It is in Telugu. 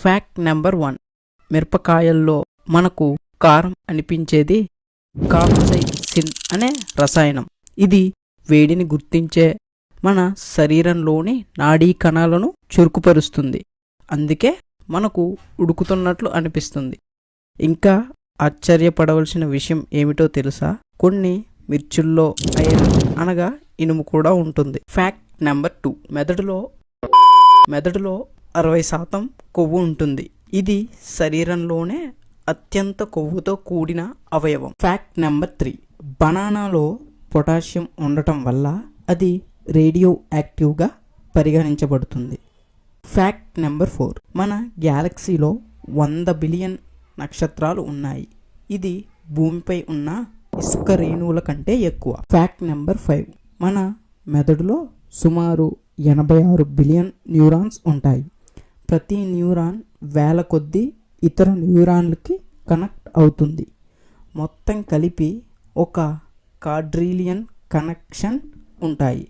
Fact number 1. మిరపకాయల్లో మనకు కారం అనిపించేది కాప్సైసిన్ అనే రసాయనం. ఇది వేడిని గుర్తించే మన శరీరంలోని నాడీ కణాలను చురుకుపరుస్తుంది. అందుకే మనకు ఉడుకుతున్నట్లు అనిపిస్తుంది. ఇంకా ఆశ్చర్యపడవలసిన విషయం ఏమిటో తెలుసా? కొన్ని మిర్చుల్లో ఐరన్ అనగా ఇనుము కూడా ఉంటుంది. Fact number 2. మెదడులో 60% కొవ్వు ఉంటుంది. ఇది శరీరంలోనే అత్యంత కొవ్వుతో కూడిన అవయవం. Fact number 3. బనానాలో పొటాషియం ఉండటం వల్ల అది రేడియో యాక్టివ్గా పరిగణించబడుతుంది. Fact number 4. మన గ్యాలక్సీలో 100 బిలియన్ నక్షత్రాలు ఉన్నాయి. ఇది భూమిపై ఉన్న ఇసుక రేణువుల కంటే ఎక్కువ. Fact number 5. మన మెదడులో సుమారు 86 బిలియన్ న్యూరాన్స్ ఉంటాయి. ప్రతి న్యూరాన్ వేల కొద్దీ ఇతర న్యూరాన్లకి కనెక్ట్ అవుతుంది. మొత్తం కలిపి ఒక క్వాడ్రిలియన్ కనెక్షన్ ఉంటాయి.